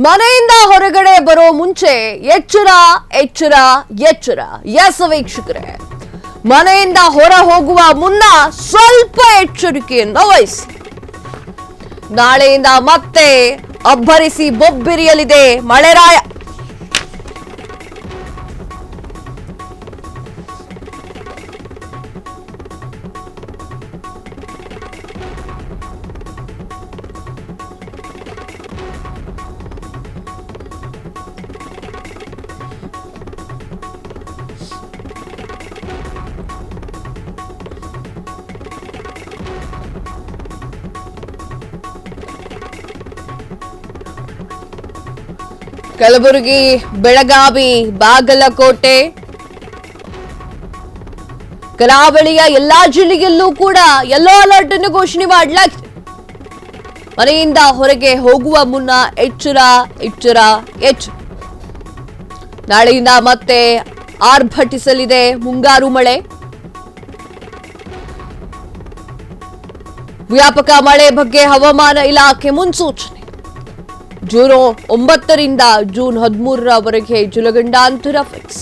ಮನೆಯಿಂದ ಹೊರಗಡೆ ಬರೋ ಮುಂಚೆ ಎಚ್ಚರ ಎಚ್ಚರ ಎಚ್ಚರ. ಎಸ್ ವೀಕ್ಷಕರೇ, ಮನೆಯಿಂದ ಹೊರ ಹೋಗುವ ಮುನ್ನ ಸ್ವಲ್ಪ ಎಚ್ಚರಿಕೆಯಿಂದ ವಹಿಸಿ. ನಾಳೆಯಿಂದ ಮತ್ತೆ ಅಬ್ಬರಿಸಿ ಬೊಬ್ಬಿರಿಯಲಿದೆ ಮಳೆರಾಯ. ಕಲಬುರಗಿ, ಬೆಳಗಾವಿ, ಬಾಗಲಕೋಟೆ, ಕರಾವಳಿಯ ಎಲ್ಲಾ ಜಿಲ್ಲೆಯಲ್ಲೂ ಕೂಡ ಯೆಲ್ಲೋ ಅಲರ್ಟ್ ಅನ್ನು ಘೋಷಣೆ ಮಾಡಲಾಗಿದೆ. ಮನೆಯಿಂದ ಹೊರಗೆ ಹೋಗುವ ಮುನ್ನ ಎಚ್ಚರ ಎಚ್ಚರ ಎಚ್ಚರ. ನಾಳೆಯಿಂದ ಮತ್ತೆ ಆರ್ಭಟಿಸಲಿದೆ ಮುಂಗಾರು ಮಳೆ. ವ್ಯಾಪಕ ಮಳೆ ಬಗ್ಗೆ ಹವಾಮಾನ ಇಲಾಖೆ ಮುನ್ಸೂಚನೆ. ಜೂನ್ 9ರಿಂದ ಜೂನ್ 13ರವರೆಗೆ ಜಲಗಂಡಾಂತರ ಫಿಕ್ಸ್.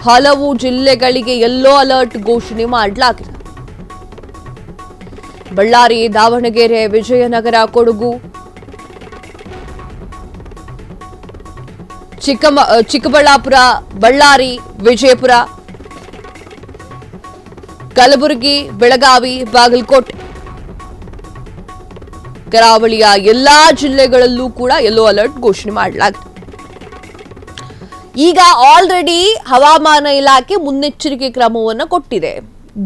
ಹಲವು ಜಿಲ್ಲೆಗಳಿಗೆ ಯೆಲ್ಲೋ ಅಲರ್ಟ್ ಘೋಷಣೆ ಮಾಡಲಾಗಿದೆ. ಬಳ್ಳಾರಿ, ದಾವಣಗೆರೆ, ವಿಜಯನಗರ, ಕೊಡಗು, ಚಿಕ್ಕಬಳ್ಳಾಪುರ, ಬಳ್ಳಾರಿ, ವಿಜಯಪುರ, ಕಲಬುರಗಿ, ಬೆಳಗಾವಿ, ಬಾಗಲಕೋಟೆ, ಕರಾವಳಿಯ ಎಲ್ಲಾ ಜಿಲ್ಲೆಗಳಲ್ಲೂ ಕೂಡ ಯೆಲ್ಲೋ ಅಲರ್ಟ್ ಘೋಷಣೆ ಮಾಡಲಾಗಿದೆ. ಈಗ ಆಲ್ರೆಡಿ ಹವಾಮಾನ ಇಲಾಖೆ ಮುನ್ನೆಚ್ಚರಿಕೆ ಕ್ರಮವನ್ನು ಕೊಟ್ಟಿದೆ.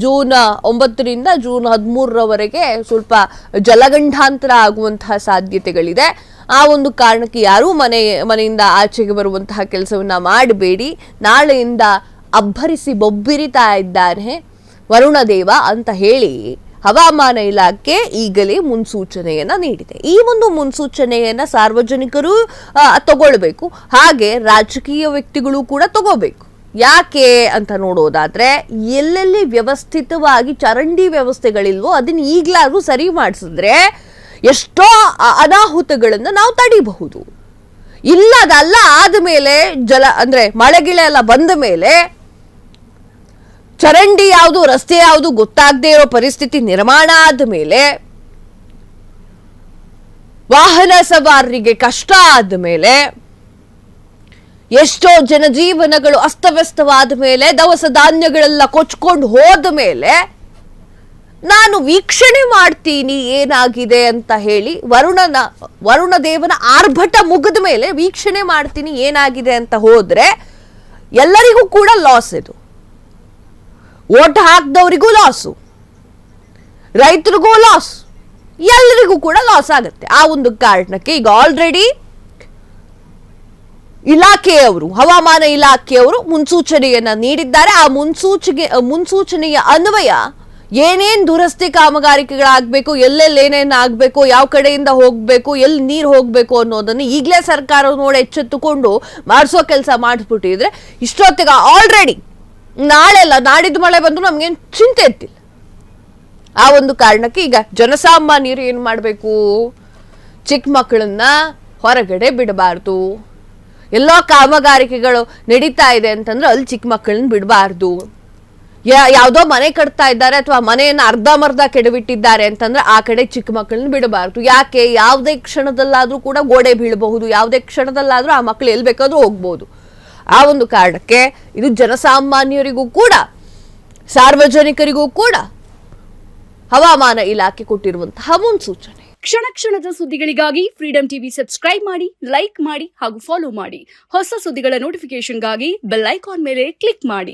ಜೂನ್ 9ರಿಂದ ಜೂನ್ 13ರವರೆಗೆ ಸ್ವಲ್ಪ ಜಲಗಂಡಾಂತರ ಆಗುವಂತಹ ಸಾಧ್ಯತೆಗಳಿದೆ. ಆ ಒಂದು ಕಾರಣಕ್ಕೆ ಯಾರೂ ಮನೆಯಿಂದ ಆಚೆಗೆ ಬರುವಂತಹ ಕೆಲಸವನ್ನ ಮಾಡಬೇಡಿ. ನಾಳೆಯಿಂದ ಅಬ್ಬರಿಸಿ ಬೊಬ್ಬಿರಿತಾ ಇದ್ದಾನೆ ವರುಣ ದೇವ ಅಂತ ಹೇಳಿ ಹವಾಮಾನ ಇಲಾಖೆ ಈಗಲೇ ಮುನ್ಸೂಚನೆಯನ್ನ ನೀಡಿದೆ. ಈ ಒಂದು ಮುನ್ಸೂಚನೆಯನ್ನ ಸಾರ್ವಜನಿಕರು ತಗೊಳ್ಬೇಕು, ಹಾಗೆ ರಾಜಕೀಯ ವ್ಯಕ್ತಿಗಳು ಕೂಡ ತಗೋಬೇಕು. ಯಾಕೆ ಅಂತ ನೋಡೋದಾದ್ರೆ, ಎಲ್ಲೆಲ್ಲಿ ವ್ಯವಸ್ಥಿತವಾಗಿ ಚರಂಡಿ ವ್ಯವಸ್ಥೆಗಳಿಲ್ವೋ ಅದನ್ನ ಈಗಲಾದ್ರೂ ಸರಿ ಮಾಡಿಸಿದ್ರೆ ಎಷ್ಟೋ ಅನಾಹುತಗಳನ್ನು ನಾವು ತಡಿಬಹುದು. ಇಲ್ಲದಲ್ಲ ಆದ್ಮೇಲೆ ಮಳೆಗಿಳೆ ಎಲ್ಲ ಬಂದ ಮೇಲೆ ಚರಂಡಿ ಯಾವುದು, ರಸ್ತೆ ಯಾವುದು ಗೊತ್ತಾಗದೇ ಇರೋ ಪರಿಸ್ಥಿತಿ ನಿರ್ಮಾಣ ಆದ ಮೇಲೆ, ವಾಹನ ಸವಾರರಿಗೆ ಕಷ್ಟ ಆದ ಮೇಲೆ, ಎಷ್ಟೋ ಜನಜೀವನಗಳು ಅಸ್ತವ್ಯಸ್ತವಾದ ಮೇಲೆ, ದವಸ ಧಾನ್ಯಗಳೆಲ್ಲ ಕೊಚ್ಕೊಂಡು ಹೋದ ಮೇಲೆ ನಾನು ವೀಕ್ಷಣೆ ಮಾಡ್ತೀನಿ ಏನಾಗಿದೆ ಅಂತ ಹೇಳಿ ವರುಣ ದೇವನ ಆರ್ಭಟ ಮುಗಿದ ಮೇಲೆ ವೀಕ್ಷಣೆ ಮಾಡ್ತೀನಿ ಏನಾಗಿದೆ ಅಂತ ಹೋದ್ರೆ ಎಲ್ಲರಿಗೂ ಕೂಡ ಲಾಸ್. ಇದು ಓಟ್ ಹಾಕಿದವರಿಗೂ ಲಾಸು, ರೈತರಿಗೂ ಲಾಸ್, ಎಲ್ಲರಿಗೂ ಕೂಡ ಲಾಸ್ ಆಗುತ್ತೆ. ಆ ಒಂದು ಕಾರಣಕ್ಕೆ ಈಗ ಆಲ್ರೆಡಿ ಹವಾಮಾನ ಇಲಾಖೆಯವರು ಮುನ್ಸೂಚನೆಯನ್ನ ನೀಡಿದ್ದಾರೆ. ಆ ಮುನ್ಸೂಚನೆಯ ಅನ್ವಯ ಏನೇನ್ ದುರಸ್ತಿ ಕಾಮಗಾರಿಕೆಗಳಾಗಬೇಕು, ಎಲ್ಲೆಲ್ಲಿ ಏನೇನು ಆಗಬೇಕು, ಯಾವ ಕಡೆಯಿಂದ ಹೋಗಬೇಕು, ಎಲ್ಲಿ ನೀರು ಹೋಗಬೇಕು ಅನ್ನೋದನ್ನು ಈಗಲೇ ಸರ್ಕಾರ ನೋಡಿ ಎಚ್ಚೆತ್ತುಕೊಂಡು ಮಾಡಿಸೋ ಕೆಲಸ ಮಾಡಿಸ್ಬಿಟ್ಟಿದ್ರೆ ಇಷ್ಟೊತ್ತಿಗೆ ಆಲ್ರೆಡಿ ನಾಡಿದ್ದು ಮಳೆ ಬಂದು ನಮ್ಗೇನು ಚಿಂತೆ ಇರ್ತಿಲ್ಲ. ಆ ಒಂದು ಕಾರಣಕ್ಕೆ ಈಗ ಜನಸಾಮಾನ್ಯರು ಏನ್ ಮಾಡಬೇಕು, ಚಿಕ್ಕ ಮಕ್ಕಳನ್ನ ಹೊರಗಡೆ ಬಿಡಬಾರ್ದು. ಎಲ್ಲೋ ಕಾಮಗಾರಿಕೆಗಳು ನಡೀತಾ ಇದೆ ಅಂತಂದ್ರೆ ಅಲ್ಲಿ ಚಿಕ್ಕ ಮಕ್ಕಳನ್ನ ಬಿಡಬಾರ್ದು. ಯಾವುದೋ ಮನೆ ಕಟ್ತಾ ಇದ್ದಾರೆ ಅಥವಾ ಮನೆಯನ್ನ ಅರ್ಧಮರ್ಧ ಕೆಡವಿಟ್ಟಿದ್ದಾರೆ ಅಂತಂದ್ರೆ ಆ ಕಡೆ ಚಿಕ್ಕ ಮಕ್ಕಳನ್ನ ಬಿಡಬಾರ್ದು. ಯಾಕೆ, ಯಾವುದೇ ಕ್ಷಣದಲ್ಲಾದ್ರೂ ಕೂಡ ಗೋಡೆ ಬೀಳಬಹುದು, ಯಾವುದೇ ಕ್ಷಣದಲ್ಲಾದ್ರೂ ಆ ಮಕ್ಕಳು ಎಲ್ಲಿ ಬೇಕಾದ್ರೂ ಹೋಗ್ಬಹುದು. ಆ ಒಂದು ಕಾರಣಕ್ಕೆ ಇದು ಜನಸಾಮಾನ್ಯರಿಗೂ ಕೂಡ ಸಾರ್ವಜನಿಕರಿಗೂ ಕೂಡ ಹವಾಮಾನ ಇಲಾಖೆ ಕೊಟ್ಟಿರುವಂತಹ ಮುನ್ಸೂಚನೆ. ಕ್ಷಣ ಕ್ಷಣದ ಸುದ್ದಿಗಳಿಗಾಗಿ ಫ್ರೀಡಂ ಟಿವಿ ಸಬ್ಸ್ಕ್ರೈಬ್ ಮಾಡಿ, ಲೈಕ್ ಮಾಡಿ ಹಾಗೂ ಫಾಲೋ ಮಾಡಿ. ಹೊಸ ಸುದ್ದಿಗಳ ನೋಟಿಫಿಕೇಶನ್ಗಾಗಿ ಬೆಲ್ ಐಕಾನ್ ಮೇಲೆ ಕ್ಲಿಕ್ ಮಾಡಿ.